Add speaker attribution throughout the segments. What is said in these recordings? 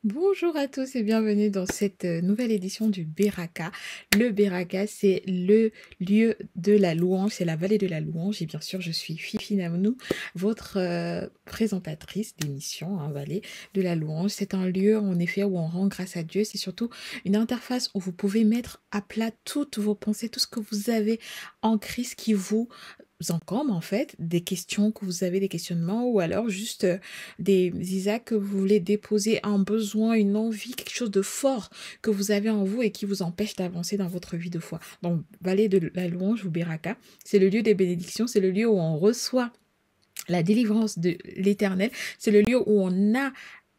Speaker 1: Bonjour à tous et bienvenue dans cette nouvelle édition du Beraka. Le Beraka, c'est le lieu de la louange, c'est la vallée de la louange. Et bien sûr, je suis Fifi Namnou, votre présentatrice d'émission, hein, vallée de la louange. C'est un lieu, en effet, où on rend grâce à Dieu. C'est surtout une interface où vous pouvez mettre à plat toutes vos pensées, tout ce que vous avez en Christ qui vous encombre, en fait, des questions que vous avez, des questionnements, ou alors juste des Isaac que vous voulez déposer, un besoin, une envie, quelque chose de fort que vous avez en vous et qui vous empêche d'avancer dans votre vie de foi. Donc, Vallée de la louange ou Beraka, c'est le lieu des bénédictions, c'est le lieu où on reçoit la délivrance de l'Éternel, c'est le lieu où on a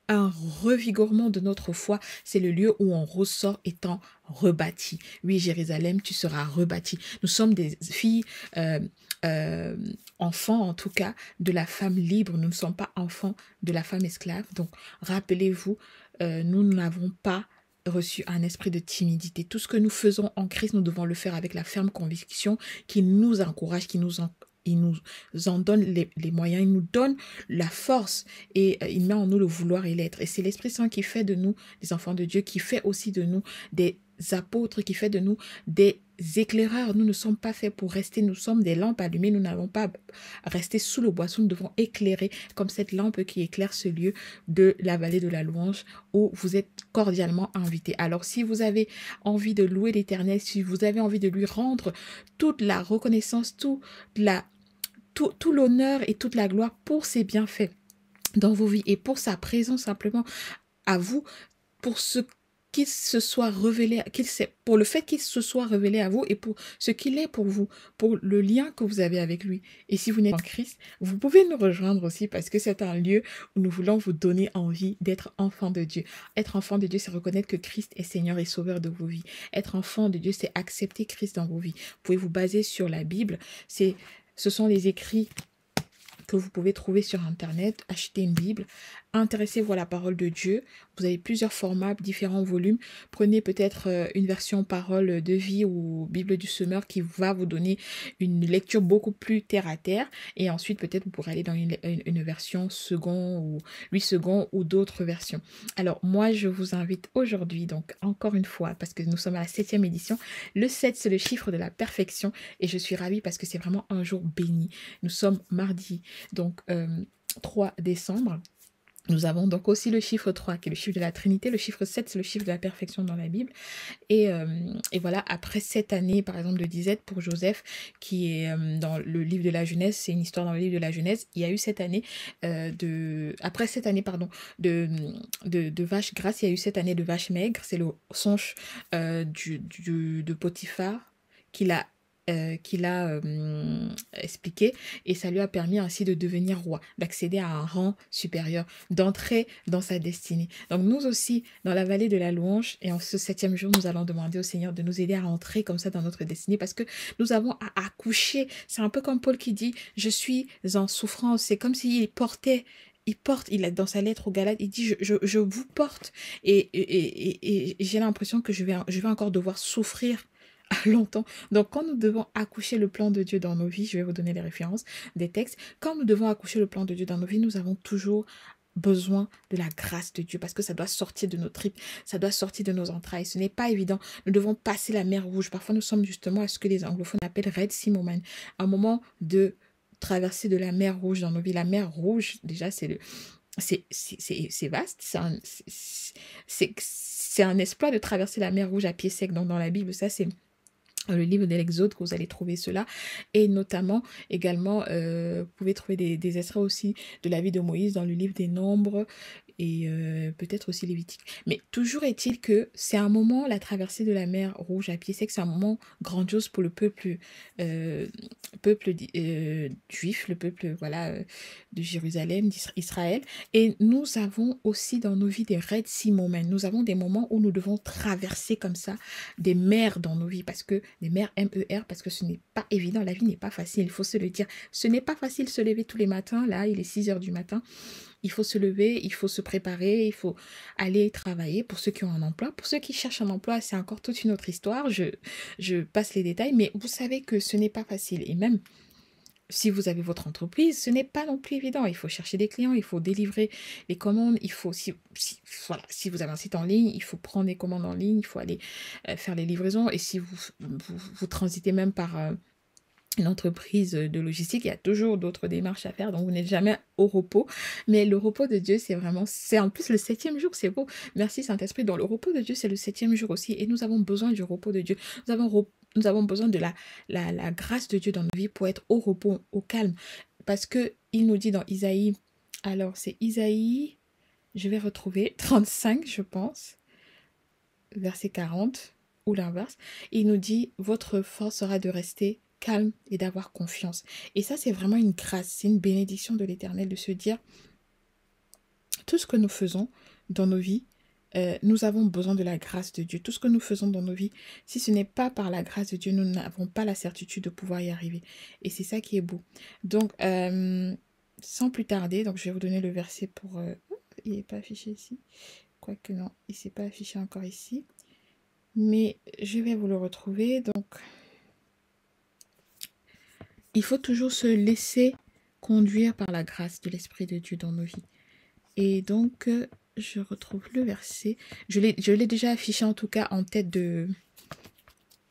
Speaker 1: un revigorement de notre foi, c'est le lieu où on ressort étant rebâti. Oui, Jérusalem, tu seras rebâti. Nous sommes des filles, euh, euh, enfants en tout cas, de la femme libre. Nous ne sommes pas enfants de la femme esclave. Donc, rappelez-vous, nous n'avons pas reçu un esprit de timidité. Tout ce que nous faisons en Christ, nous devons le faire avec la ferme conviction qui nous encourage, il nous en donne les moyens, il nous donne la force et il met en nous le vouloir et l'être. Et c'est l'Esprit Saint qui fait de nous des enfants de Dieu, qui fait aussi de nous des apôtres, qui fait de nous des éclaireurs. Nous ne sommes pas faits pour rester, nous sommes des lampes allumées, nous n'avons pas à rester sous le boisseau, nous devons éclairer comme cette lampe qui éclaire ce lieu de la vallée de la louange où vous êtes cordialement invités. Alors si vous avez envie de louer l'Éternel, si vous avez envie de lui rendre toute la reconnaissance, tout l'honneur et toute la gloire pour ses bienfaits dans vos vies et pour sa présence simplement à vous, pour ce qu'il se soit révélé, pour le fait qu'il se soit révélé à vous et pour ce qu'il est pour vous, pour le lien que vous avez avec lui. Et si vous n'êtes pas en Christ, vous pouvez nous rejoindre aussi parce que c'est un lieu où nous voulons vous donner envie d'être enfant de Dieu. Être enfant de Dieu, c'est reconnaître que Christ est Seigneur et Sauveur de vos vies. Être enfant de Dieu, c'est accepter Christ dans vos vies. Vous pouvez vous baser sur la Bible. Ce sont les écrits que vous pouvez trouver sur Internet, acheter une Bible, intéressez-vous à la parole de Dieu. Vous avez plusieurs formats, différents volumes. Prenez peut-être une version parole de vie ou Bible du semeur qui va vous donner une lecture beaucoup plus terre à terre. Et ensuite, peut-être vous pourrez aller dans une version second ou 8 secondes ou d'autres versions. Alors, moi, je vous invite aujourd'hui, donc encore une fois, parce que nous sommes à la 7e édition. Le 7, c'est le chiffre de la perfection. Et je suis ravie parce que c'est vraiment un jour béni. Nous sommes mardi donc 3 décembre. Nous avons donc aussi le chiffre 3 qui est le chiffre de la Trinité. Le chiffre 7, c'est le chiffre de la perfection dans la Bible. Et voilà, après cette année, par exemple, de disette pour Joseph, qui est dans le livre de la Genèse, c'est une histoire dans le livre de la Genèse, il y a eu cette année après cette année, pardon, de vache grasse, il y a eu cette année de vache maigre. C'est le songe de Potiphar qu'il a expliqué et ça lui a permis ainsi de devenir roi, d'accéder à un rang supérieur, d'entrer dans sa destinée. Donc nous aussi, dans la vallée de la louange et en ce 7e jour, nous allons demander au Seigneur de nous aider à entrer comme ça dans notre destinée parce que nous avons à accoucher. C'est un peu comme Paul qui dit, je suis en souffrance. C'est comme s'il portait il a dans sa lettre aux Galates, il dit je vous porte et j'ai l'impression que je vais encore devoir souffrir longtemps. Donc, quand nous devons accoucher le plan de Dieu dans nos vies, je vais vous donner les références des textes. Quand nous devons accoucher le plan de Dieu dans nos vies, nous avons toujours besoin de la grâce de Dieu parce que ça doit sortir de nos tripes, ça doit sortir de nos entrailles. Ce n'est pas évident. Nous devons passer la mer Rouge. Parfois, nous sommes justement à ce que les anglophones appellent Red Sea Moment, un moment de traversée de la mer Rouge dans nos vies. La mer Rouge, déjà, c'est vaste, c'est un exploit de traverser la mer Rouge à pied sec. Donc, dans la Bible, ça, c'est le livre de l'Exode que vous allez trouver cela et notamment également vous pouvez trouver des extraits aussi de la vie de Moïse dans le livre des Nombres et peut-être aussi Lévitique. Mais toujours est-il que c'est un moment, la traversée de la mer Rouge à pied sec, c'est un moment grandiose pour le peuple juif, le peuple voilà de Jérusalem, d'Israël. Et nous avons aussi dans nos vies des Red Sea Moments. Nous avons des moments où nous devons traverser comme ça des mers dans nos vies, parce que des mers MER, parce que ce n'est pas évident, la vie n'est pas facile, il faut se le dire. Ce n'est pas facile de se lever tous les matins, là, il est 6 heures du matin, il faut se lever, il faut se préparer, il faut aller travailler pour ceux qui ont un emploi. Pour ceux qui cherchent un emploi, c'est encore toute une autre histoire, je passe les détails, mais vous savez que ce n'est pas facile. Et même si vous avez votre entreprise, ce n'est pas non plus évident. Il faut chercher des clients, il faut délivrer les commandes, il faut, voilà, si vous avez un site en ligne, il faut prendre des commandes en ligne, il faut aller faire les livraisons. Et si vous transitez même par une entreprise de logistique, il y a toujours d'autres démarches à faire, donc vous n'êtes jamais au repos. Mais le repos de Dieu, c'est vraiment, c'est en plus le 7e jour, c'est beau. Merci Saint-Esprit. Donc le repos de Dieu, c'est le 7e jour aussi, et nous avons besoin du repos de Dieu. Nous avons besoin de la grâce de Dieu dans nos vies pour être au repos, au calme. Parce que il nous dit dans Isaïe, alors c'est Isaïe, je vais retrouver 35, je pense, verset 40, ou l'inverse. Il nous dit, votre force sera de rester calme et d'avoir confiance. Et ça, c'est vraiment une grâce, c'est une bénédiction de l'Éternel de se dire, tout ce que nous faisons dans nos vies, nous avons besoin de la grâce de Dieu. Tout ce que nous faisons dans nos vies, si ce n'est pas par la grâce de Dieu, nous n'avons pas la certitude de pouvoir y arriver. Et c'est ça qui est beau. Donc, sans plus tarder, donc je vais vous donner le verset pour... il n'est pas affiché ici. Quoique non, il ne s'est pas affiché encore ici. Mais je vais vous le retrouver. Donc, il faut toujours se laisser conduire par la grâce de l'Esprit de Dieu dans nos vies. Et donc, je retrouve le verset. Je l'ai déjà affiché en tout cas en tête de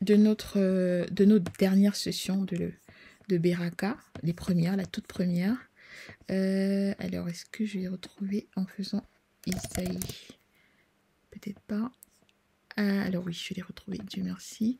Speaker 1: nos dernières sessions de Beraka, les premières, la toute première. Alors, est-ce que je vais retrouver en faisant Isaïe? Peut-être pas. Alors oui, je l'ai retrouvé, Dieu merci.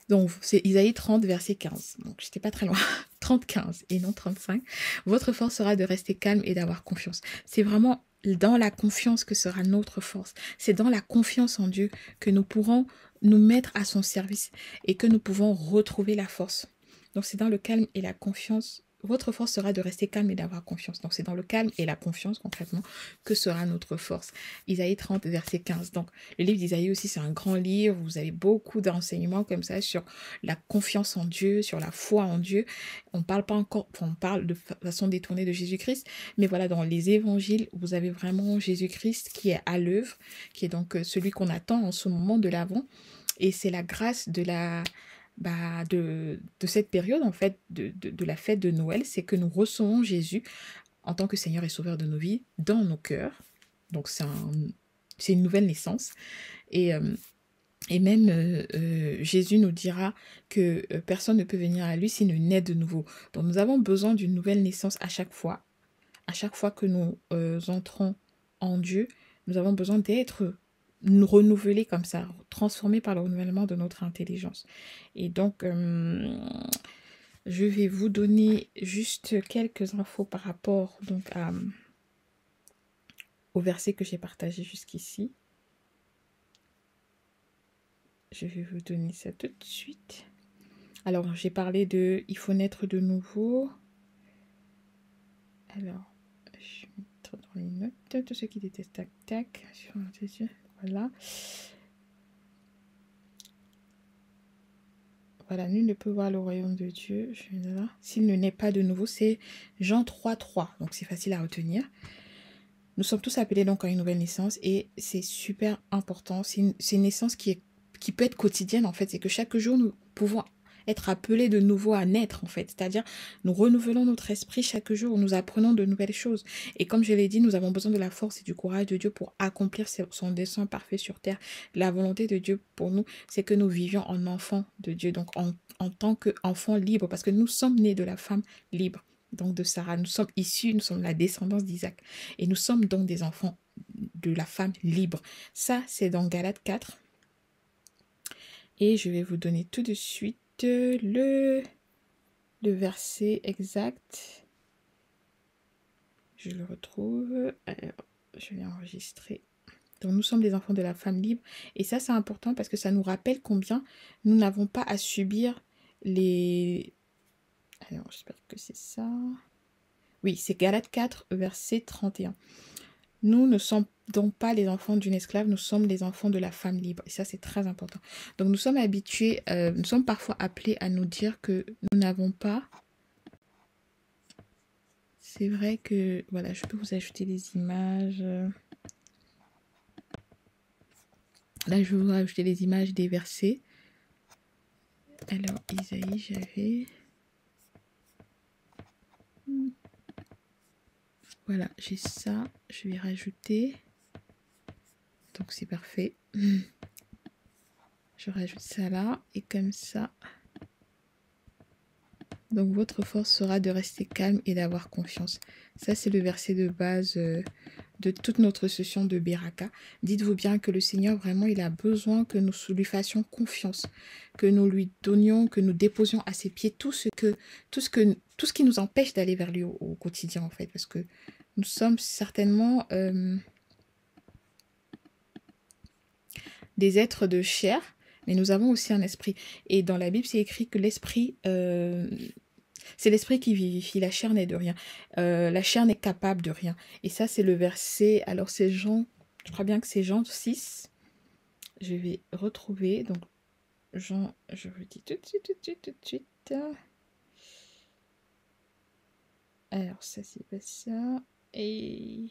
Speaker 1: Donc, c'est Isaïe 30, verset 15. Donc, j'étais pas très loin. 30, 15 et non 35. Votre force sera de rester calme et d'avoir confiance. C'est vraiment dans la confiance que sera notre force. C'est dans la confiance en Dieu que nous pourrons nous mettre à son service et que nous pouvons retrouver la force. Donc, c'est dans le calme et la confiance. Votre force sera de rester calme et d'avoir confiance. Donc, c'est dans le calme et la confiance, concrètement, que sera notre force. Isaïe 30, verset 15. Donc, le livre d'Isaïe aussi, c'est un grand livre. Vous avez beaucoup d'enseignements comme ça sur la confiance en Dieu, sur la foi en Dieu. On parle pas encore, on parle de façon détournée de Jésus-Christ, mais voilà, dans les évangiles, vous avez vraiment Jésus-Christ qui est à l'œuvre, qui est donc celui qu'on attend en ce moment de l'Avent. Et c'est la grâce de cette période, en fait, de la fête de Noël, c'est que nous recevons Jésus en tant que Seigneur et Sauveur de nos vies dans nos cœurs. Donc, c'est une nouvelle naissance. Et même Jésus nous dira que personne ne peut venir à lui s'il ne naît de nouveau. Donc, nous avons besoin d'une nouvelle naissance à chaque fois. À chaque fois que nous entrons en Dieu, nous avons besoin d'être renouvelés comme ça, transformés par le renouvellement de notre intelligence. Et donc, je vais vous donner juste quelques infos par rapport donc, au verset que j'ai partagé jusqu'ici. Je vais vous donner ça tout de suite. Alors, j'ai parlé de « il faut naître de nouveau ». Alors, je vais mettre dans les notes tous ceux qui détestent tac-tac. Voilà. Voilà, nul ne peut voir le royaume de Dieu. S'il ne naît pas de nouveau, c'est Jean 3, 3. Donc, c'est facile à retenir. Nous sommes tous appelés donc à une nouvelle naissance et c'est super important. C'est une naissance qui peut être quotidienne en fait. C'est que chaque jour, nous pouvons être appelés de nouveau à naître en fait. C'est-à-dire, nous renouvelons notre esprit chaque jour, nous apprenons de nouvelles choses. Et comme je l'ai dit, nous avons besoin de la force et du courage de Dieu pour accomplir son dessein parfait sur terre. La volonté de Dieu pour nous, c'est que nous vivions en enfants de Dieu, donc en tant qu'enfants libres, parce que nous sommes nés de la femme libre. Donc de Sarah, nous sommes la descendance d'Isaac. Et nous sommes donc des enfants de la femme libre. Ça, c'est dans Galates 4. Et je vais vous donner tout de suite le verset exact. Je le retrouve. Alors, je l'ai enregistré. Donc nous sommes des enfants de la femme libre. Et ça, c'est important parce que ça nous rappelle combien nous n'avons pas à subir les... Alors, j'espère que c'est ça. Oui, c'est Galates 4, verset 31. Nous ne sommes donc pas les enfants d'une esclave, nous sommes les enfants de la femme libre. Et ça, c'est très important. Donc, nous sommes habitués, nous sommes parfois appelés à nous dire que nous n'avons pas... C'est vrai que... Voilà, je peux vous ajouter des images. Là, je vais vous ajouter les images des versets. Alors, Isaïe, j'avais... Voilà, j'ai ça. Je vais rajouter. Donc c'est parfait. Je rajoute ça là. Et comme ça. Donc votre force sera de rester calme et d'avoir confiance. Ça, c'est le verset de base de toute notre session de Beraka. Dites-vous bien que le Seigneur, vraiment, il a besoin que nous lui fassions confiance, que nous lui donnions, que nous déposions à ses pieds tout ce qui nous empêche d'aller vers lui au quotidien, en fait. Parce que nous sommes certainement des êtres de chair, mais nous avons aussi un esprit. Et dans la Bible, c'est écrit que l'esprit... c'est l'esprit qui vivifie, la chair n'est de rien. La chair n'est capable de rien. Et ça, c'est le verset, alors c'est Jean, je crois bien que c'est Jean 6. Je vais retrouver, donc Jean, je vous dis tout de suite, tout de suite, tout de suite. Alors ça, c'est pas ça. Et...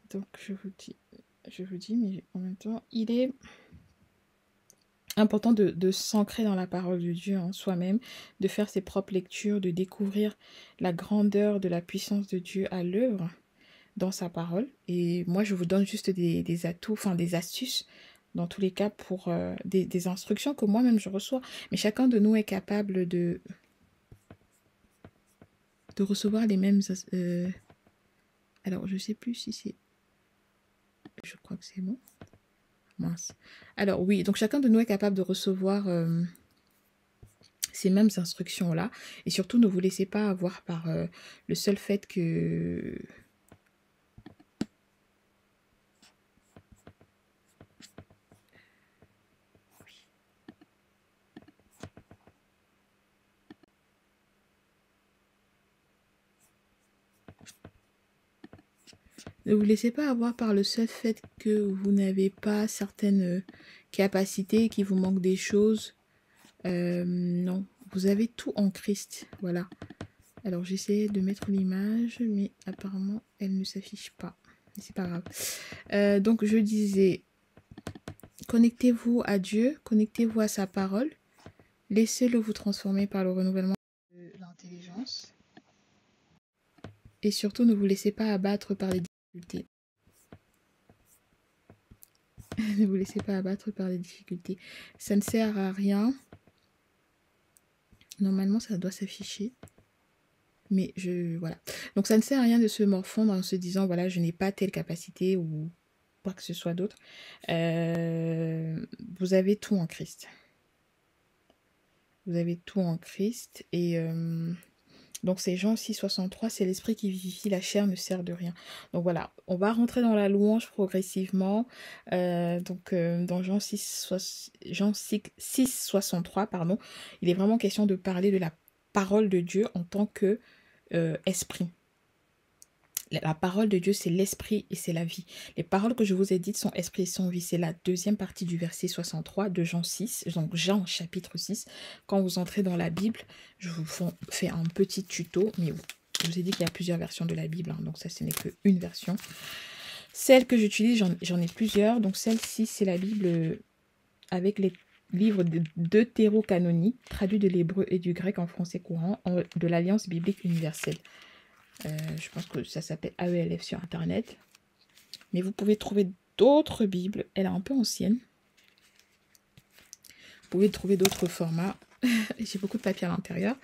Speaker 1: Donc je vous dis, mais en même temps, il est important de s'ancrer dans la parole de Dieu en soi-même, de faire ses propres lectures, de découvrir la grandeur de la puissance de Dieu à l'œuvre dans sa parole. Et moi, je vous donne juste des atouts, enfin des astuces, dans tous les cas, pour des instructions que moi-même je reçois. Mais chacun de nous est capable de recevoir les mêmes... alors, je sais plus si c'est... Je crois que c'est bon. Mince. Alors oui, donc chacun de nous est capable de recevoir ces mêmes instructions-là. Et surtout, ne vous laissez pas avoir par le seul fait que... Ne vous laissez pas avoir par le seul fait que vous n'avez pas certaines capacités, qu'il vous manque des choses. Non, vous avez tout en Christ. Voilà. Alors, j'essaie de mettre l'image, mais apparemment, elle ne s'affiche pas. Mais c'est pas grave. Donc, je disais, connectez-vous à Dieu, connectez-vous à sa parole. Laissez-le vous transformer par le renouvellement de l'intelligence. Et surtout, ne vous laissez pas abattre par les difficultés. Ne vous laissez pas abattre par les difficultés. Ça ne sert à rien. Normalement, ça doit s'afficher. Mais voilà. Donc, ça ne sert à rien de se morfondre en se disant, voilà, je n'ai pas telle capacité ou quoi que ce soit d'autre. Vous avez tout en Christ. Vous avez tout en Christ. Et donc, c'est Jean 6, 63, c'est l'esprit qui vivifie, la chair ne sert de rien. Donc, voilà, on va rentrer dans la louange progressivement. Dans Jean 6, 63, pardon, il est vraiment question de parler de la parole de Dieu en tant que esprit. La parole de Dieu, c'est l'esprit et c'est la vie. Les paroles que je vous ai dites sont esprit et sont vie. C'est la deuxième partie du verset 63 de Jean 6, donc Jean chapitre 6. Quand vous entrez dans la Bible, je vous fais un petit tuto, mais je vous ai dit qu'il y a plusieurs versions de la Bible, hein, donc ça, ce n'est qu'une version. Celle que j'utilise, j'en ai plusieurs. Donc celle-ci, c'est la Bible avec les livres deutérocanoniques, traduits de l'hébreu et du grec en français courant, de l'Alliance biblique universelle. Je pense que ça s'appelle AELF sur Internet. Mais vous pouvez trouver d'autres Bibles. Elle est un peu ancienne. Vous pouvez trouver d'autres formats. J'ai beaucoup de papier à l'intérieur.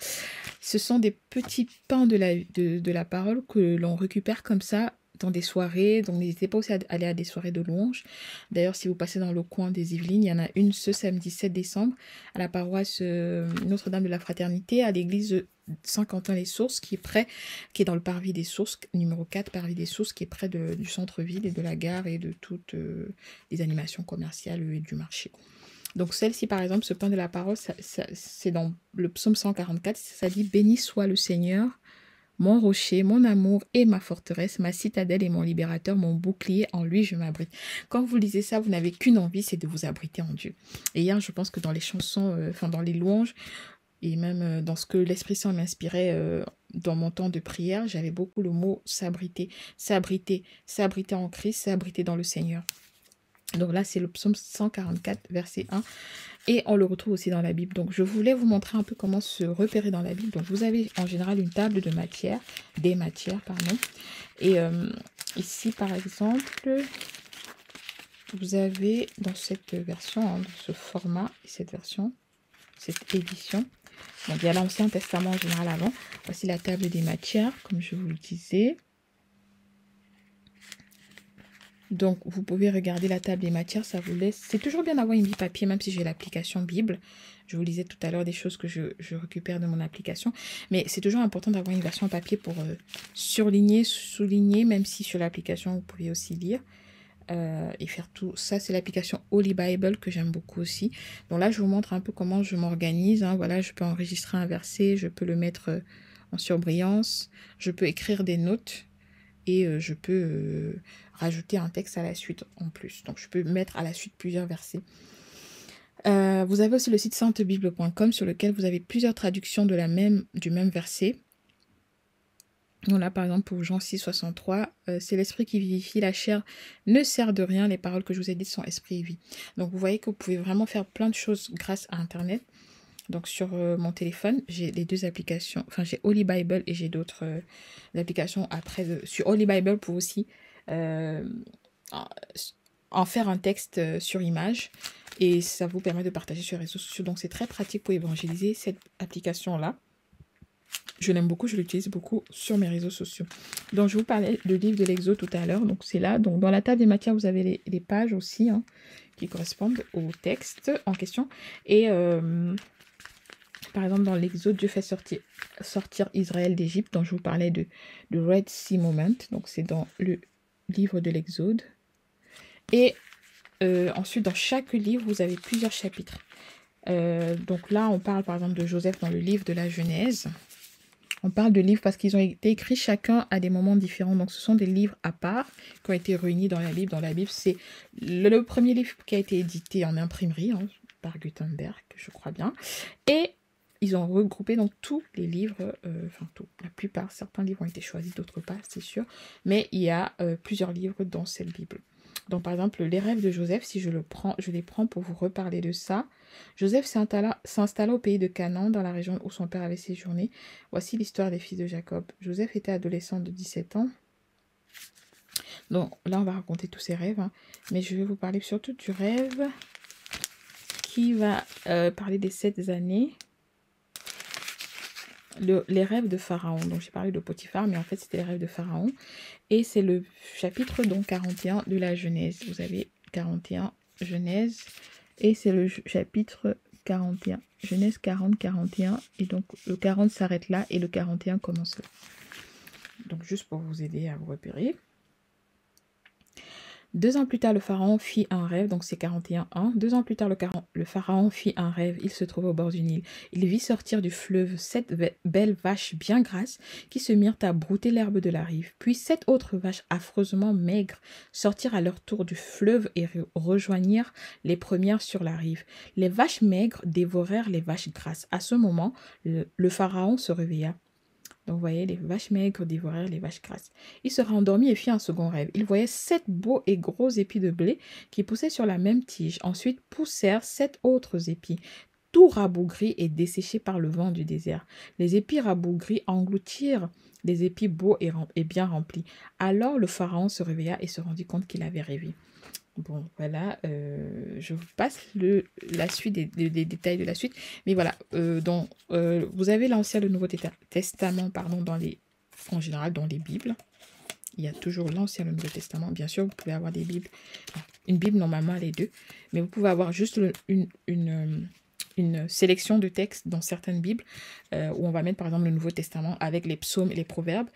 Speaker 1: Ce sont des petits pains de la parole que l'on récupère comme ça dans des soirées. Donc n'hésitez pas aussi à aller à des soirées de louanges. D'ailleurs, si vous passez dans le coin des Yvelines, il y en a une ce samedi 7 décembre à la paroisse Notre-Dame de la Fraternité, à l'église Saint-Quentin-les-Sources, qui est dans le parvis des Sources, numéro 4, parvis des Sources, qui est près du centre-ville et de la gare et de toutes les animations commerciales et du marché. Donc celle-ci, par exemple, ce pain de la parole, c'est dans le psaume 144, ça dit « Béni soit le Seigneur, mon rocher, mon amour et ma forteresse, ma citadelle et mon libérateur, mon bouclier, en lui je m'abrite. » Quand vous lisez ça, vous n'avez qu'une envie, c'est de vous abriter en Dieu. Et hier, je pense que dans les chansons, dans les louanges, et même dans ce que l'Esprit Saint m'inspirait dans mon temps de prière, j'avais beaucoup le mot s'abriter, s'abriter, s'abriter en Christ, s'abriter dans le Seigneur. Donc là, c'est le psaume 144, verset 1. Et on le retrouve aussi dans la Bible. Donc je voulais vous montrer un peu comment se repérer dans la Bible. Donc vous avez en général une table de matière, des matières, pardon. Et ici, par exemple, vous avez dans cette version, hein, dans ce format, cette version, cette édition. Donc il y a l'Ancien Testament en général avant. Voici la table des matières, comme je vous le disais. Donc, vous pouvez regarder la table des matières, ça vous laisse... C'est toujours bien d'avoir une Bible papier, même si j'ai l'application Bible. Je vous lisais tout à l'heure des choses que je récupère de mon application. Mais c'est toujours important d'avoir une version papier pour surligner, souligner, même si sur l'application, vous pouvez aussi lire et faire tout. Ça, c'est l'application Holy Bible que j'aime beaucoup aussi. Donc là, je vous montre un peu comment je m'organise. Hein. Voilà, je peux enregistrer un verset, je peux le mettre en surbrillance, je peux écrire des notes. Et je peux rajouter un texte à la suite en plus. Donc, je peux mettre à la suite plusieurs versets. Vous avez aussi le site saintebible.com sur lequel vous avez plusieurs traductions du même verset. Donc là, par exemple, pour Jean 6, 63, c'est l'esprit qui vivifie, la chair ne sert de rien. Les paroles que je vous ai dites sont esprit et vie. Donc, vous voyez que vous pouvez vraiment faire plein de choses grâce à Internet. Donc sur mon téléphone, j'ai les deux applications. Enfin, j'ai Holy Bible et j'ai d'autres applications après. Sur Holy Bible, pour aussi en faire un texte sur image. Et ça vous permet de partager sur les réseaux sociaux. Donc c'est très pratique pour évangéliser cette application-là. Je l'aime beaucoup, je l'utilise beaucoup sur mes réseaux sociaux. Donc je vous parlais du livre de l'Exode tout à l'heure. Donc c'est là. Donc dans la table des matières, vous avez les pages aussi hein, qui correspondent au texte en question. Et... par exemple, dans l'Exode, Dieu fait sortir Israël d'Égypte, dont je vous parlais de Red Sea Moment. Donc, c'est dans le livre de l'Exode. Et ensuite, dans chaque livre, vous avez plusieurs chapitres. Donc là, on parle par exemple de Joseph dans le livre de la Genèse. On parle de livres parce qu'ils ont été écrits chacun à des moments différents. Donc, ce sont des livres à part qui ont été réunis dans la Bible. Dans la Bible, c'est le premier livre qui a été édité en imprimerie hein, par Gutenberg, je crois bien. Et ils ont regroupé donc tous les livres, enfin tout, la plupart, certains livres ont été choisis, d'autres pas, c'est sûr, mais il y a plusieurs livres dans cette Bible. Donc par exemple, les rêves de Joseph, si je les prends pour vous reparler de ça. Joseph s'installa au pays de Canaan, dans la région où son père avait séjourné. Voici l'histoire des fils de Jacob. Joseph était adolescent de 17 ans. Donc là, on va raconter tous ses rêves, hein, mais je vais vous parler surtout du rêve qui va parler des 7 années. Les rêves de Pharaon. Donc j'ai parlé de Potiphar, mais en fait c'était les rêves de Pharaon. Et c'est le chapitre donc 41 de la Genèse. Vous avez 41 Genèse. Et c'est le chapitre 41. Genèse 40, 41. Et donc le 40 s'arrête là et le 41 commence là. Donc juste pour vous aider à vous repérer. 2 ans plus tard, le pharaon fit un rêve, donc c'est 41:1. 2 ans plus tard, le pharaon fit un rêve, il se trouvait au bord du Nil. Il vit sortir du fleuve 7 belles vaches bien grasses qui se mirent à brouter l'herbe de la rive. Puis 7 autres vaches affreusement maigres sortirent à leur tour du fleuve et rejoignirent les premières sur la rive. Les vaches maigres dévorèrent les vaches grasses. À ce moment, le pharaon se réveilla. Donc, vous voyez, les vaches maigres dévorèrent les vaches grasses. Il se rendormit et fit un second rêve. Il voyait 7 beaux et gros épis de blé qui poussaient sur la même tige. Ensuite poussèrent 7 autres épis, tout rabougris et desséchés par le vent du désert. Les épis rabougris engloutirent les épis beaux et bien remplis. Alors le pharaon se réveilla et se rendit compte qu'il avait rêvé. Bon, voilà, je vous passe la suite des détails de la suite. Mais voilà, vous avez l'Ancien et le Nouveau Testament, pardon, en général dans les Bibles. Il y a toujours l'Ancien et le Nouveau Testament. Bien sûr, vous pouvez avoir des Bibles. Une Bible, normalement, les deux. Mais vous pouvez avoir juste une sélection de textes dans certaines Bibles où on va mettre, par exemple, le Nouveau Testament avec les psaumes et les proverbes.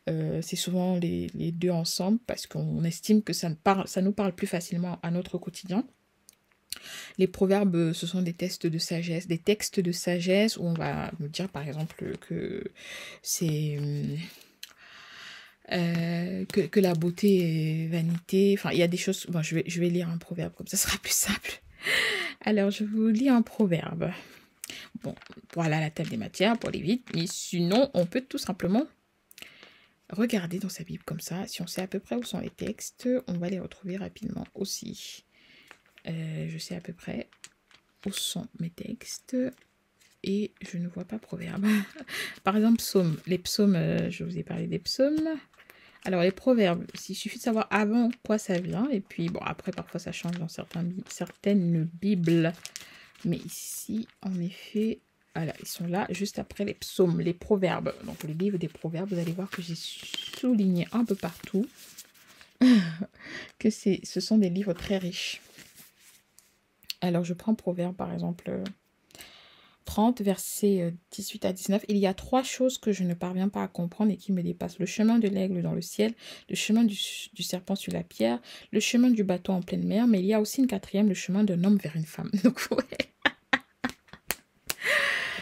Speaker 1: C'est souvent les deux ensemble parce qu'on estime que ça nous parle plus facilement à notre quotidien. Les proverbes, ce sont des textes de sagesse où on va nous dire par exemple que c'est que la beauté est vanité. Enfin, il y a des choses. Bon, je vais lire un proverbe comme ça sera plus simple. Alors, je vous lis un proverbe. Bon, voilà la table des matières pour aller vite. Mais sinon, on peut tout simplement regarder dans sa Bible comme ça. Si on sait à peu près où sont les textes, on va les retrouver rapidement aussi. Je sais à peu près où sont mes textes et je ne vois pas proverbe. Par exemple, psaume. Les psaumes, je vous ai parlé des psaumes. Alors, les proverbes, il suffit de savoir avant quoi ça vient. Et puis, bon, après, parfois, ça change dans certaines bibles. Mais ici, en effet, voilà, ils sont là, juste après les psaumes, les proverbes. Donc, le livre des proverbes, vous allez voir que j'ai souligné un peu partout que ce sont des livres très riches. Alors, je prends Proverbe, par exemple, 30, versets 18 à 19. Il y a 3 choses que je ne parviens pas à comprendre et qui me dépassent. Le chemin de l'aigle dans le ciel, le chemin du serpent sur la pierre, le chemin du bateau en pleine mer, mais il y a aussi une 4e, le chemin d'un homme vers une femme. Donc, ouais.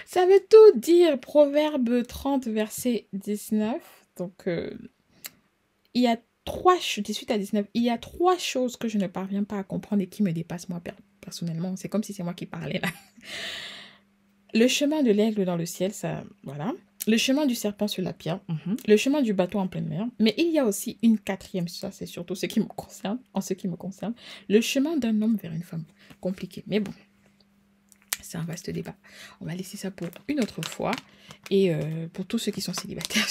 Speaker 1: Ça veut tout dire. Proverbe 30, verset 19. Donc, il y a 18 à 19. Il y a 3 choses que je ne parviens pas à comprendre et qui me dépassent moi personnellement. C'est comme si c'est moi qui parlais là. Le chemin de l'aigle dans le ciel, ça, voilà. Le chemin du serpent sur la pierre. Le chemin du bateau en pleine mer. Mais il y a aussi une 4e, ça c'est surtout ce qui me concerne, en ce qui me concerne. Le chemin d'un homme vers une femme. Compliqué, mais bon. C'est un vaste débat. On va laisser ça pour une autre fois. Et pour tous ceux qui sont célibataires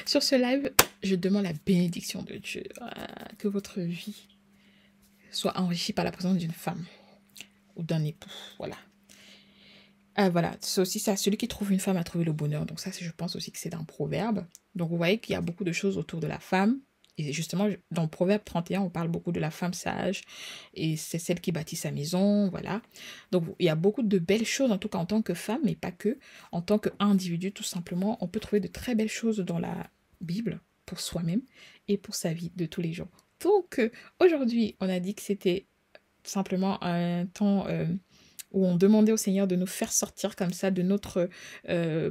Speaker 1: sur ce live, je demande la bénédiction de Dieu. Que votre vie soit enrichie par la présence d'une femme ou d'un époux. Voilà. Voilà, c'est aussi ça. Celui qui trouve une femme a trouvé le bonheur. Donc ça, je pense aussi que c'est un proverbe. Donc vous voyez qu'il y a beaucoup de choses autour de la femme. Et justement, dans le Proverbe 31, on parle beaucoup de la femme sage. Et c'est celle qui bâtit sa maison, voilà. Donc, il y a beaucoup de belles choses, en tout cas en tant que femme, mais pas que. En tant qu'individu, tout simplement, on peut trouver de très belles choses dans la Bible pour soi-même et pour sa vie de tous les jours. Donc, aujourd'hui, on a dit que c'était simplement un temps où on demandait au Seigneur de nous faire sortir comme ça de notre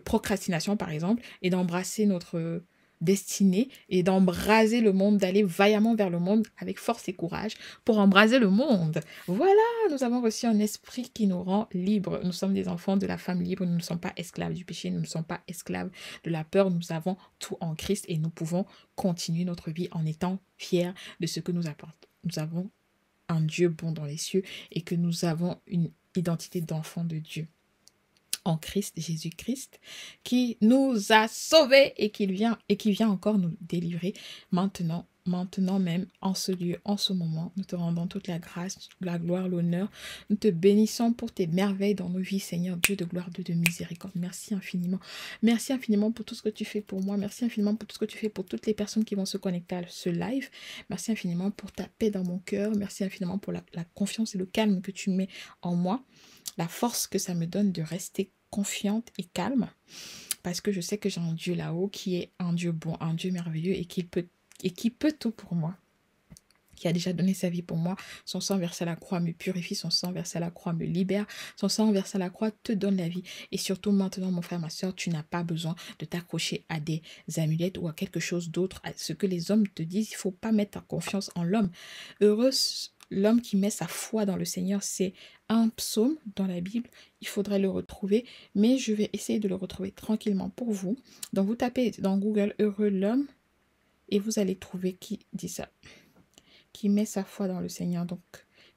Speaker 1: procrastination, par exemple, et d'embrasser notre destinée et d'embraser le monde, d'aller vaillamment vers le monde avec force et courage pour embraser le monde. Voilà, nous avons reçu un esprit qui nous rend libres. Nous sommes des enfants de la femme libre, nous ne sommes pas esclaves du péché, nous ne sommes pas esclaves de la peur, nous avons tout en Christ et nous pouvons continuer notre vie en étant fiers de ce que nous apporte. Nous avons un Dieu bon dans les cieux et que nous avons une identité d'enfant de Dieu en Christ, Jésus-Christ, qui nous a sauvés et qui vient encore nous délivrer maintenant même, en ce lieu, en ce moment. Nous te rendons toute la grâce, la gloire, l'honneur. Nous te bénissons pour tes merveilles dans nos vies, Seigneur, Dieu de gloire, Dieu de miséricorde. Merci infiniment. Merci infiniment pour tout ce que tu fais pour moi. Merci infiniment pour tout ce que tu fais pour toutes les personnes qui vont se connecter à ce live. Merci infiniment pour ta paix dans mon cœur. Merci infiniment pour la confiance et le calme que tu mets en moi. La force que ça me donne de rester confiante et calme. Parce que je sais que j'ai un Dieu là-haut qui est un Dieu bon, un Dieu merveilleux et qui peut tout pour moi, qui a déjà donné sa vie pour moi. Son sang versé à la croix me purifie, son sang versé à la croix me libère, son sang versé à la croix te donne la vie. Et surtout maintenant, mon frère, ma soeur, tu n'as pas besoin de t'accrocher à des amulettes ou à quelque chose d'autre, à ce que les hommes te disent. Il ne faut pas mettre ta confiance en l'homme. Heureux l'homme qui met sa foi dans le Seigneur. C'est un psaume dans la Bible. Il faudrait le retrouver, mais je vais essayer de le retrouver tranquillement pour vous. Donc vous tapez dans Google « Heureux l'homme » et vous allez trouver qui dit ça, qui met sa foi dans le Seigneur. Donc,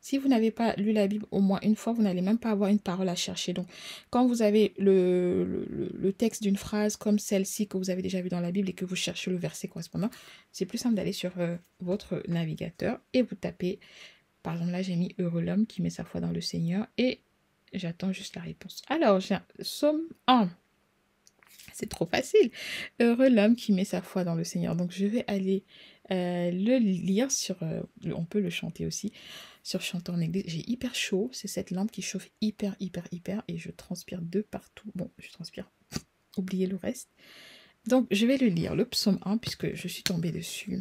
Speaker 1: si vous n'avez pas lu la Bible au moins une fois, vous n'allez même pas avoir une parole à chercher. Donc, quand vous avez le texte d'une phrase comme celle-ci que vous avez déjà vue dans la Bible et que vous cherchez le verset correspondant, c'est plus simple d'aller sur votre navigateur et vous tapez, par exemple là j'ai mis « Heureux l'homme qui met sa foi dans le Seigneur » et j'attends juste la réponse. Alors, j'ai Psaume 1. C'est trop facile. Heureux l'homme qui met sa foi dans le Seigneur. Donc, je vais aller le lire sur... on peut le chanter aussi sur Chanter en église. J'ai hyper chaud. C'est cette lampe qui chauffe hyper. Et je transpire de partout. Bon, je transpire. Oubliez le reste. Donc, je vais le lire. Le psaume 1, puisque je suis tombée dessus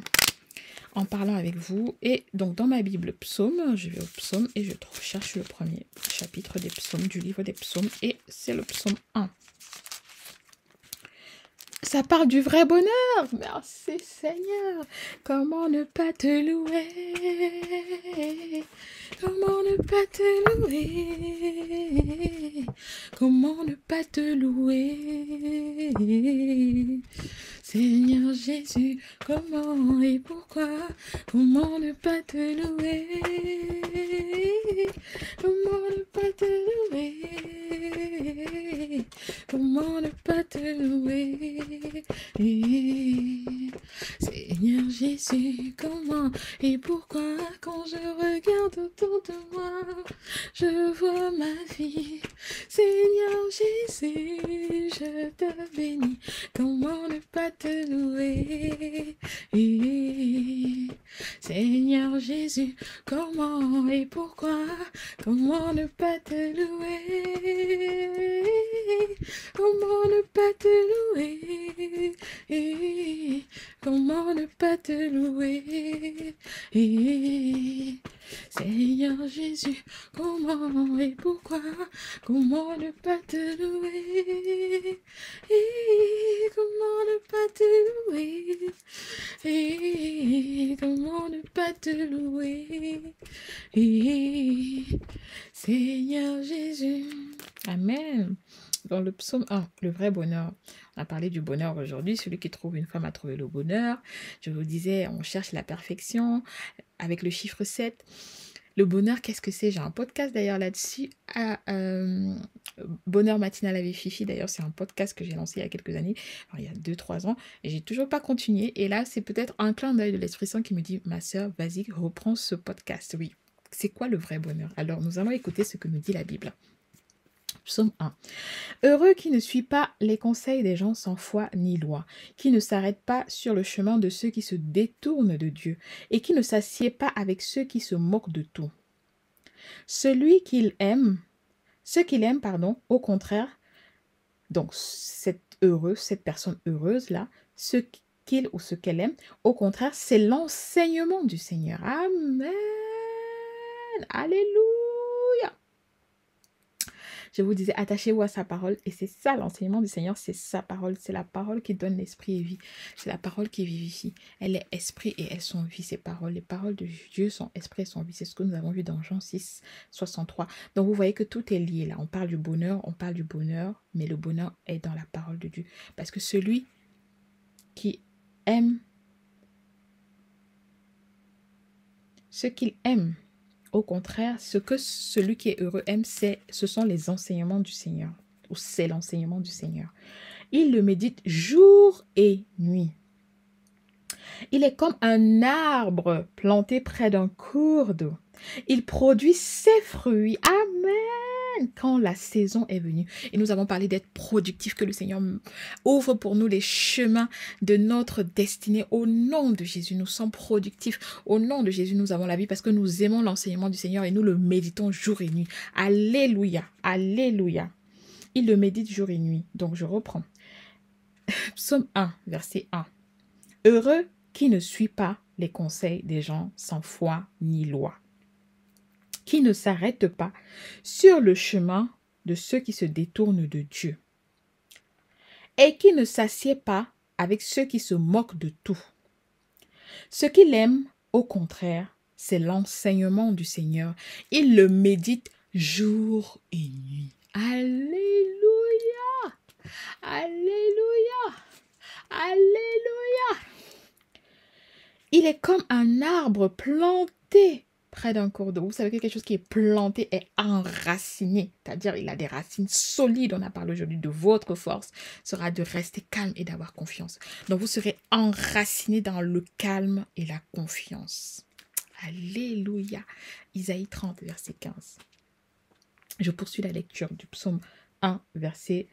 Speaker 1: en parlant avec vous. Et donc, dans ma Bible psaume, je vais au psaume et je cherche le premier chapitre des psaumes, du livre des psaumes. Et c'est le psaume 1. Ça parle du vrai bonheur. Merci Seigneur. Comment ne pas te louer? Comment ne pas te louer? Comment ne pas te louer? Seigneur Jésus, comment et pourquoi, comment ne pas te louer, comment ne pas te louer, comment ne pas te louer, Seigneur Jésus, comment et pourquoi, quand je regarde autour de moi, je vois ma vie. Seigneur Jésus, je te bénis, comment ne pas te louer. Seigneur Jésus, comment et pourquoi, comment ne pas te louer, comment ne pas te louer, comment ne pas te louer. Seigneur Jésus, comment et pourquoi, comment ne pas te louer, comment ne pas te louer, comment ne pas te louer, Seigneur Jésus. Amen. Dans le psaume 1, le vrai bonheur. On a parlé du bonheur aujourd'hui. Celui qui trouve une femme a trouvé le bonheur. Je vous disais, on cherche la perfection avec le chiffre 7. Le bonheur, qu'est-ce que c'est? J'ai un podcast d'ailleurs là-dessus. Bonheur matinal avec Fifi. D'ailleurs, c'est un podcast que j'ai lancé il y a quelques années, enfin, il y a 2-3 ans. Et j'ai toujours pas continué. Et là, c'est peut-être un clin d'œil de l'Esprit Saint qui me dit, ma sœur, vas-y, reprends ce podcast. Oui. C'est quoi le vrai bonheur? Alors, nous allons écouter ce que nous dit la Bible. Psaume 1. Heureux qui ne suit pas les conseils des gens sans foi ni loi, qui ne s'arrête pas sur le chemin de ceux qui se détournent de Dieu, et qui ne s'assied pas avec ceux qui se moquent de tout. Ce qu'il aime, au contraire, donc cette personne heureuse-là, ce qu'il ou ce qu'elle aime, au contraire, c'est l'enseignement du Seigneur. Amen. Alléluia. Je vous disais, attachez-vous à sa parole. Et c'est ça l'enseignement du Seigneur, c'est sa parole. C'est la parole qui donne l'esprit et vie. C'est la parole qui vivifie. Elle est esprit et elles sont vie, ces paroles. Les paroles de Dieu sont esprit et sont vie. C'est ce que nous avons vu dans Jean 6, 63. Donc vous voyez que tout est lié là. On parle du bonheur, mais le bonheur est dans la parole de Dieu. Parce que celui qui aime ce qu'il aime, au contraire, ce que celui qui est heureux aime, ce sont les enseignements du Seigneur, ou c'est l'enseignement du Seigneur. Il le médite jour et nuit. Il est comme un arbre planté près d'un cours d'eau. Il produit ses fruits. Amen. Quand la saison est venue. Et nous avons parlé d'être productifs, que le Seigneur ouvre pour nous les chemins de notre destinée. Au nom de Jésus, nous sommes productifs. Au nom de Jésus, nous avons la vie parce que nous aimons l'enseignement du Seigneur et nous le méditons jour et nuit. Alléluia. Alléluia. Il le médite jour et nuit. Donc, je reprends. Psaume 1, verset 1. Heureux qui ne suit pas les conseils des gens sans foi ni loi, qui ne s'arrête pas sur le chemin de ceux qui se détournent de Dieu, et qui ne s'assied pas avec ceux qui se moquent de tout. Ce qu'il aime, au contraire, c'est l'enseignement du Seigneur. Il le médite jour et nuit. Alléluia! Alléluia! Alléluia! Il est comme un arbre planté près d'un cours d'eau. Vous savez que quelque chose qui est planté est enraciné. C'est-à-dire, il a des racines solides. On a parlé aujourd'hui de votre force sera de rester calme et d'avoir confiance. Donc, vous serez enraciné dans le calme et la confiance. Alléluia. Isaïe 30, verset 15. Je poursuis la lecture du psaume 1, verset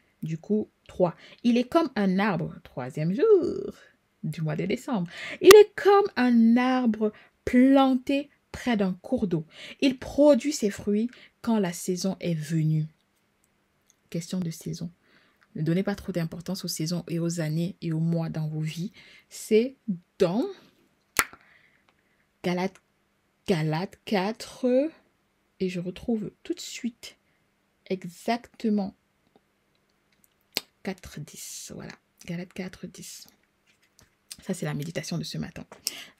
Speaker 1: 3. Il est comme un arbre, 3e jour du mois de décembre. Il est comme un arbre planté près d'un cours d'eau. Il produit ses fruits quand la saison est venue. Question de saison. Ne donnez pas trop d'importance aux saisons et aux années et aux mois dans vos vies. C'est dans Galates 4 et je retrouve tout de suite exactement 4:10. Voilà, Galates 4:10. Ça, c'est la méditation de ce matin.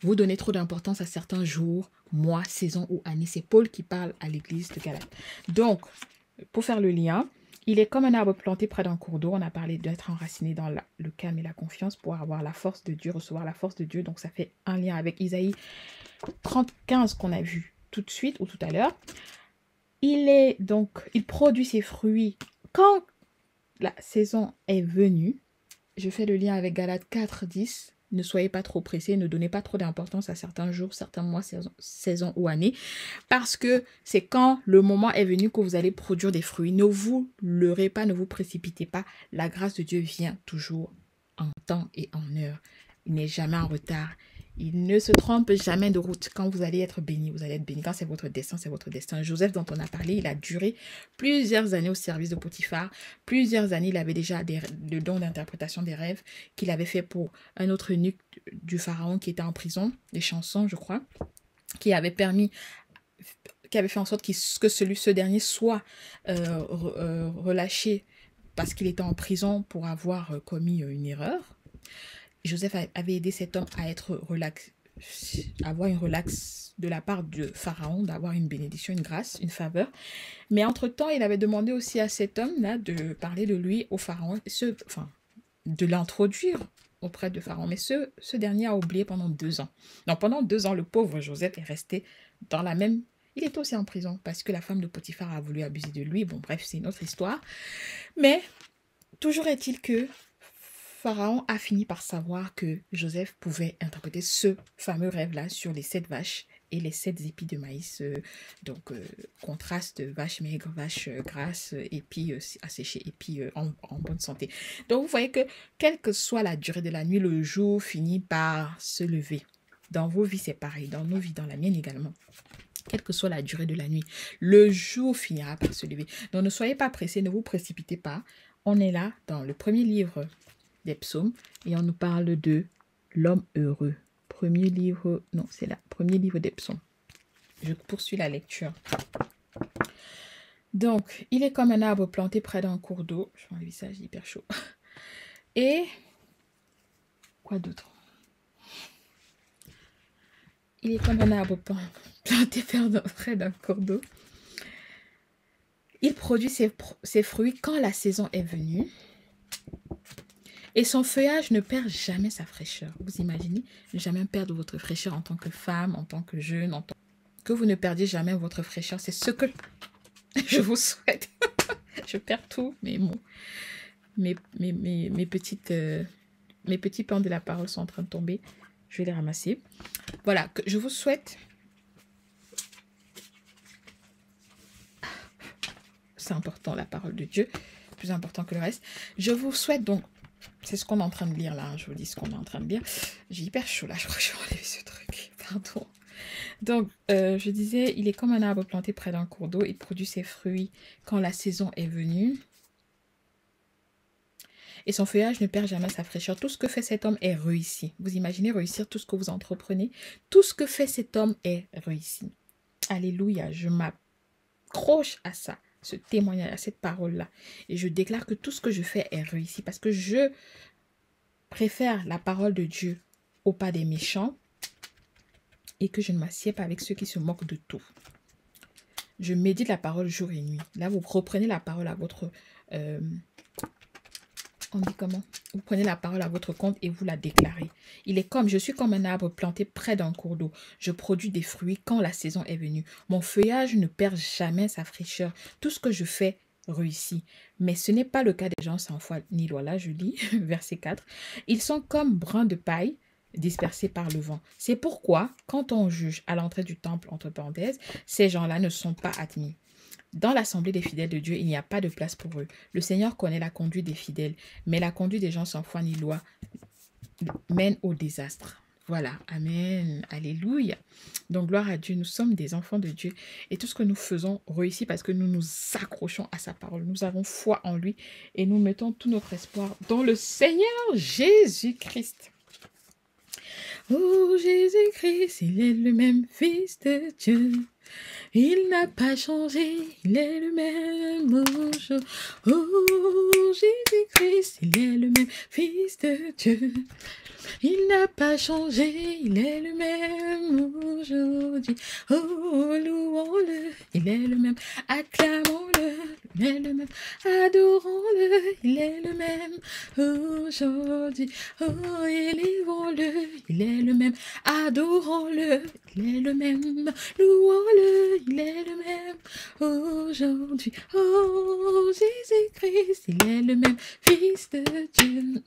Speaker 1: Vous donnez trop d'importance à certains jours, mois, saisons ou années. C'est Paul qui parle à l'église de Galates. Donc, pour faire le lien, Il est comme un arbre planté près d'un cours d'eau. On a parlé d'être enraciné dans le calme et la confiance pour avoir la force de Dieu, recevoir la force de Dieu. Donc, ça fait un lien avec Isaïe 30, 15 qu'on a vu tout de suite ou tout à l'heure. Il produit ses fruits quand la saison est venue. Je fais le lien avec Galates 4, 10. Ne soyez pas trop pressés, ne donnez pas trop d'importance à certains jours, certains mois, saisons ou années, parce que c'est quand le moment est venu que vous allez produire des fruits. Ne vous leurrez pas, ne vous précipitez pas. La grâce de Dieu vient toujours en temps et en heure. Il n'est jamais en retard. Il ne se trompe jamais de route. Quand vous allez être béni, vous allez être béni. Quand c'est votre destin, c'est votre destin. Joseph, dont on a parlé, il a duré plusieurs années au service de Potiphar. Plusieurs années, il avait déjà le don d'interprétation des rêves qu'il avait fait pour un autre eunuque du pharaon qui était en prison, des chansons, je crois, qui avait fait en sorte que ce dernier soit relâché parce qu'il était en prison pour avoir commis une erreur. Joseph avait aidé cet homme à être avoir une relaxe de la part de Pharaon, d'avoir une bénédiction, une grâce, une faveur. Mais entre-temps, il avait demandé aussi à cet homme-là de parler de lui au Pharaon, de l'introduire auprès de Pharaon. Mais ce dernier a oublié pendant 2 ans. Donc pendant 2 ans, le pauvre Joseph est resté dans la même... Il est aussi en prison parce que la femme de Potiphar a voulu abuser de lui. Bon, bref, c'est une autre histoire. Mais toujours est-il que Pharaon a fini par savoir que Joseph pouvait interpréter ce fameux rêve-là sur les 7 vaches et les 7 épis de maïs. Contraste vaches maigres, vaches grasses, épis asséchés, épis en bonne santé. Donc, vous voyez que quelle que soit la durée de la nuit, le jour finit par se lever. Dans vos vies, c'est pareil. Dans nos vies, dans la mienne également. Quelle que soit la durée de la nuit, le jour finira par se lever. Donc, ne soyez pas pressés, ne vous précipitez pas. On est là dans le premier livre des psaumes et on nous parle de l'homme heureux. Premier livre des psaumes. Je poursuis la lecture. Donc, il est comme un arbre planté près d'un cours d'eau. Je vais enlever ça, j'ai hyper chaud. Et quoi d'autre? Il est comme un arbre planté près d'un cours d'eau. Il produit ses fruits quand la saison est venue. Et son feuillage ne perd jamais sa fraîcheur. Vous imaginez? Ne jamais perdre votre fraîcheur en tant que femme, en tant que jeune, que vous ne perdiez jamais votre fraîcheur. C'est ce que je vous souhaite. Je perds tout, mais bon. Mes petits pains de la parole sont en train de tomber. Je vais les ramasser. Voilà, que je vous souhaite. C'est important, la parole de Dieu. Plus important que le reste. Je vous souhaite donc... C'est ce qu'on est en train de lire là, je vous dis ce qu'on est en train de lire. J'ai hyper chaud là, je crois que je vais enlever ce truc, pardon. Donc, je disais, il est comme un arbre planté près d'un cours d'eau, il produit ses fruits quand la saison est venue. Et son feuillage ne perd jamais sa fraîcheur. Tout ce que fait cet homme est réussi. Vous imaginez réussir tout ce que vous entreprenez? Tout ce que fait cet homme est réussi. Alléluia, je m'accroche à ça. Ce témoignage, à cette parole-là. Et je déclare que tout ce que je fais est réussi parce que je préfère la parole de Dieu au pas des méchants et que je ne m'assieds pas avec ceux qui se moquent de tout. Je médite la parole jour et nuit. Là, vous reprenez la parole à votre... on dit comment? Vous prenez la parole à votre compte et vous la déclarez. Je suis comme un arbre planté près d'un cours d'eau. Je produis des fruits quand la saison est venue. Mon feuillage ne perd jamais sa fraîcheur. Tout ce que je fais réussit. Mais ce n'est pas le cas des gens sans foi ni loi. Là, je lis verset 4. Ils sont comme brins de paille dispersés par le vent. C'est pourquoi, quand on juge à l'entrée du temple, entre parenthèses, ces gens-là ne sont pas admis. Dans l'assemblée des fidèles de Dieu, il n'y a pas de place pour eux. Le Seigneur connaît la conduite des fidèles, mais la conduite des gens sans foi ni loi mène au désastre. Voilà, amen, alléluia. Donc, gloire à Dieu, nous sommes des enfants de Dieu et tout ce que nous faisons réussit parce que nous nous accrochons à sa parole. Nous avons foi en lui et nous mettons tout notre espoir dans le Seigneur Jésus-Christ. Oh, Jésus-Christ, il est le même Fils de Dieu. Il n'a pas changé, il est le même aujourd'hui. Oh, Jésus-Christ, il est le même, Fils de Dieu. Il n'a pas changé, il est le même aujourd'hui. Oh, louons-le, il est le même. Acclamons-le, il est le même. Adorons-le, il est le même aujourd'hui. Oh, élévons-le, il est le même. Adorons-le, il est le même. Louons-le, il est le même aujourd'hui. Oh, Jésus-Christ, il est le même. Fils de Dieu.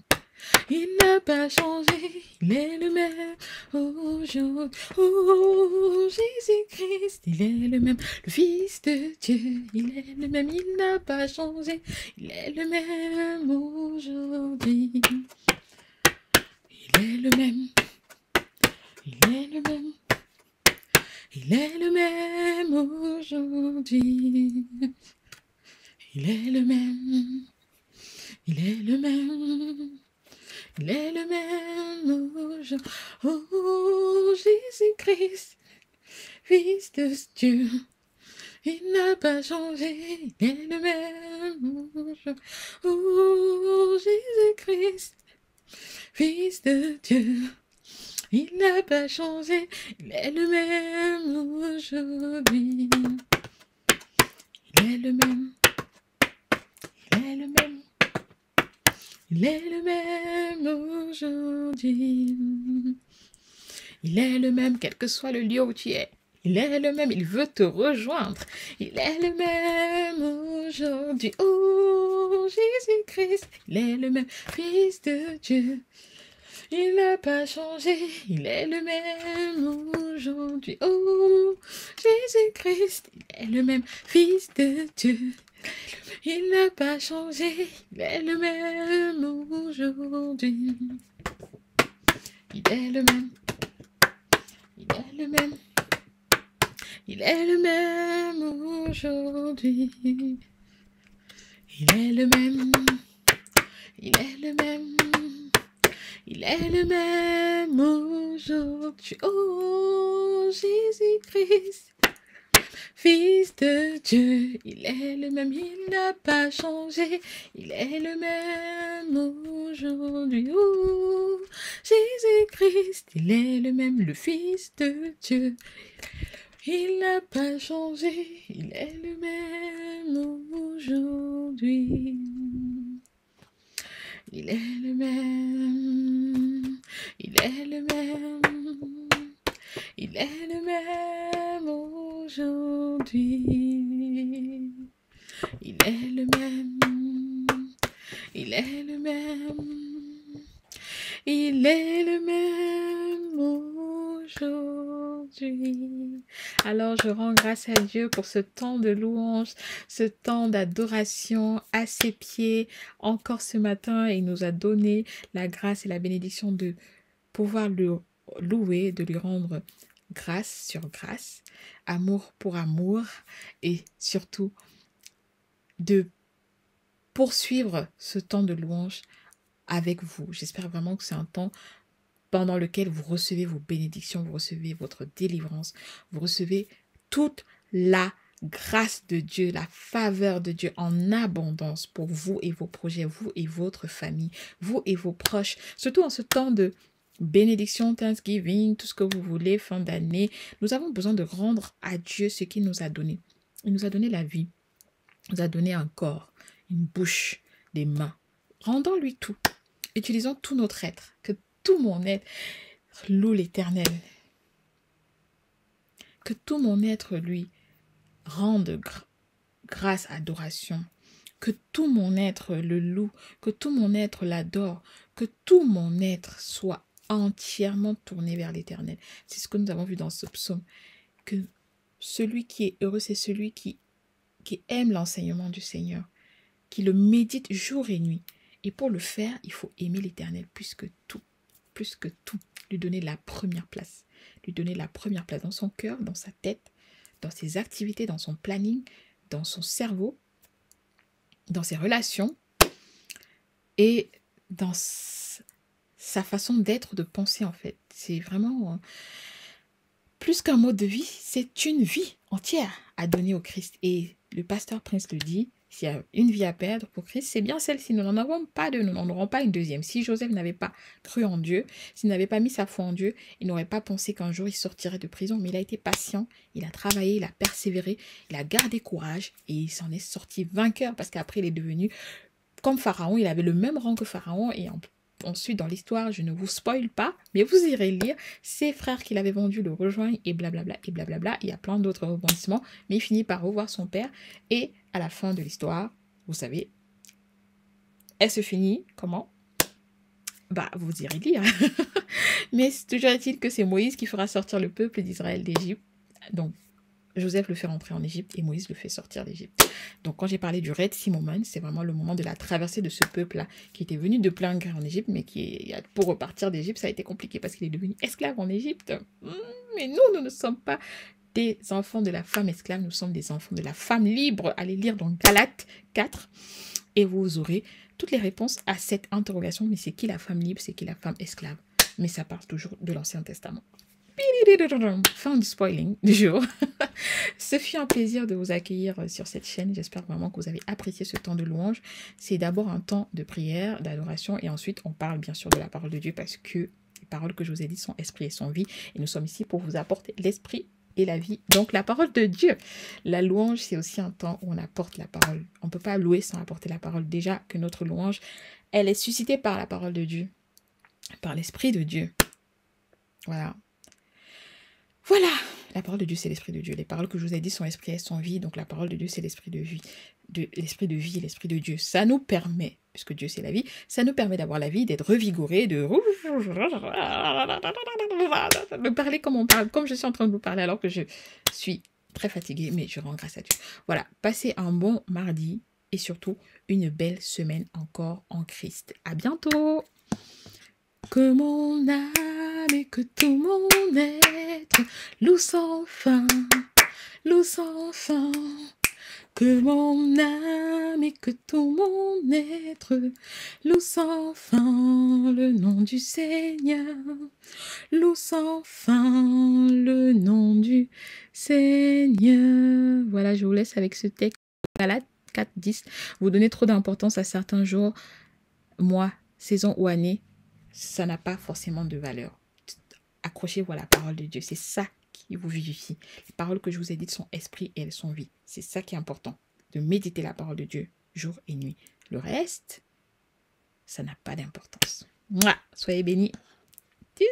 Speaker 1: Il n'a pas changé, il est le même aujourd'hui. Oh, Jésus-Christ, il est le même, le Fils de Dieu, il est le même, il n'a pas changé, il est le même aujourd'hui. Il est le même, il est le même, il est le même aujourd'hui. Il est le même, il est le même. Il est le même aujourd'hui. Oh, Jésus-Christ, Fils de Dieu. Il n'a pas changé. Il est le même aujourd'hui. Oh, Jésus-Christ, Fils de Dieu. Il n'a pas changé. Il est le même aujourd'hui. Il est le même. Il est le même. Il est le même aujourd'hui. Il est le même, quel que soit le lieu où tu es. Il est le même, il veut te rejoindre. Il est le même aujourd'hui. Oh, Jésus-Christ, il est le même, Fils de Dieu. Il n'a pas changé, il est le même aujourd'hui. Oh, Jésus-Christ, il est le même, Fils de Dieu. Il n'a pas changé, il est le même aujourd'hui. Il est le même, il est le même, il est le même aujourd'hui. Il est le même, il est le même, il est le même aujourd'hui. Oh, Jésus-Christ, Fils de Dieu, il est le même, il n'a pas changé, il est le même aujourd'hui. Oh, Jésus-Christ, il est le même, le Fils de Dieu. Il n'a pas changé, il est le même aujourd'hui. Il est le même, il est le même. Il est le même aujourd'hui. Il est le même. Il est le même. Il est le même aujourd'hui. Alors je rends grâce à Dieu pour ce temps de louange, ce temps d'adoration à ses pieds. Encore ce matin, il nous a donné la grâce et la bénédiction de pouvoir le louer, de lui rendre grâce sur grâce, amour pour amour et surtout de poursuivre ce temps de louange avec vous. J'espère vraiment que c'est un temps pendant lequel vous recevez vos bénédictions, vous recevez votre délivrance, vous recevez toute la grâce de Dieu, la faveur de Dieu en abondance pour vous et vos projets, vous et votre famille, vous et vos proches, surtout en ce temps de bénédiction, Thanksgiving, tout ce que vous voulez, fin d'année. Nous avons besoin de rendre à Dieu ce qu'il nous a donné. Il nous a donné la vie, il nous a donné un corps, une bouche, des mains. Rendons-lui tout. Utilisons tout notre être, que tout mon être loue l'Éternel. Que tout mon être lui rende grâce, adoration. Que tout mon être le loue, que tout mon être l'adore, que tout mon être soit entièrement tourné vers l'Éternel. C'est ce que nous avons vu dans ce psaume, que celui qui est heureux, c'est celui qui aime l'enseignement du Seigneur, qui le médite jour et nuit. Et pour le faire, il faut aimer l'Éternel plus que tout, lui donner la première place, dans son cœur, dans sa tête, dans ses activités, dans son planning, dans son cerveau, dans ses relations et dans sa façon d'être, de penser en fait. C'est vraiment plus qu'un mode de vie, c'est une vie entière à donner au Christ. Et le pasteur Prince le dit, S'il y a une vie à perdre pour Christ, c'est bien celle-ci. Nous n'en avons pas deux, nous n'en aurons pas une deuxième. Si Joseph n'avait pas cru en Dieu, s'il n'avait pas mis sa foi en Dieu, il n'aurait pas pensé qu'un jour il sortirait de prison, mais il a été patient, il a travaillé, il a persévéré, il a gardé courage et il s'en est sorti vainqueur parce qu'après il est devenu comme Pharaon, il avait le même rang que Pharaon et ensuite dans l'histoire, je ne vous spoil pas, mais vous irez lire, ses frères qu'il avait vendus le rejoignent et blablabla et blablabla, il y a plein d'autres rebondissements, mais il finit par revoir son père et à la fin de l'histoire, vous savez, elle se finit comment? Bah, vous irez lire. Mais toujours est-il que c'est Moïse qui fera sortir le peuple d'Israël d'Égypte. Donc, Joseph le fait rentrer en Égypte et Moïse le fait sortir d'Égypte. Donc, quand j'ai parlé du Red Sea Moment, c'est vraiment le moment de la traversée de ce peuple-là qui était venu de plein gré en Égypte, mais pour repartir d'Égypte, ça a été compliqué parce qu'il est devenu esclave en Égypte. Mais nous ne sommes pas des enfants de la femme esclave, nous sommes des enfants de la femme libre. Allez lire dans Galates 4 et vous aurez toutes les réponses à cette interrogation. Mais c'est qui la femme libre, c'est qui la femme esclave? Mais ça part toujours de l'Ancien Testament. Fin du spoiling du jour. Ce fut un plaisir de vous accueillir sur cette chaîne. J'espère vraiment que vous avez apprécié ce temps de louange. C'est d'abord un temps de prière, d'adoration et ensuite on parle bien sûr de la parole de Dieu parce que les paroles que je vous ai dites sont esprit et sont vie et nous sommes ici pour vous apporter l'esprit et la vie. Donc la parole de Dieu. La louange, c'est aussi un temps où on apporte la parole. On ne peut pas louer sans apporter la parole. Déjà que notre louange, elle est suscitée par la parole de Dieu, par l'esprit de Dieu. Voilà. Voilà, la parole de Dieu, c'est l'esprit de Dieu. Les paroles que je vous ai dites sont esprit et sont vie. Donc la parole de Dieu, c'est l'esprit de vie. L'esprit de vie et l'esprit de Dieu. Ça nous permet, puisque Dieu c'est la vie, ça nous permet d'avoir la vie, d'être revigoré, de parler comme on parle, comme je suis en train de vous parler alors que je suis très fatiguée, mais je rends grâce à Dieu. Voilà, passez un bon mardi et surtout une belle semaine encore en Christ. À bientôt. Que mon âme et que tout mon être loue sans fin, loue sans fin. Que mon âme et que tout mon être loue sans fin le nom du Seigneur. Loue sans fin le nom du Seigneur. Voilà, je vous laisse avec ce texte. Galates 4, 10. Vous donnez trop d'importance à certains jours, mois, saisons ou années. Ça n'a pas forcément de valeur. Accrochez-vous à la parole de Dieu. C'est ça qui vous vivifie. Les paroles que je vous ai dites sont esprit et elles sont vie. C'est ça qui est important. De méditer la parole de Dieu jour et nuit. Le reste, ça n'a pas d'importance. Soyez bénis. Tissu.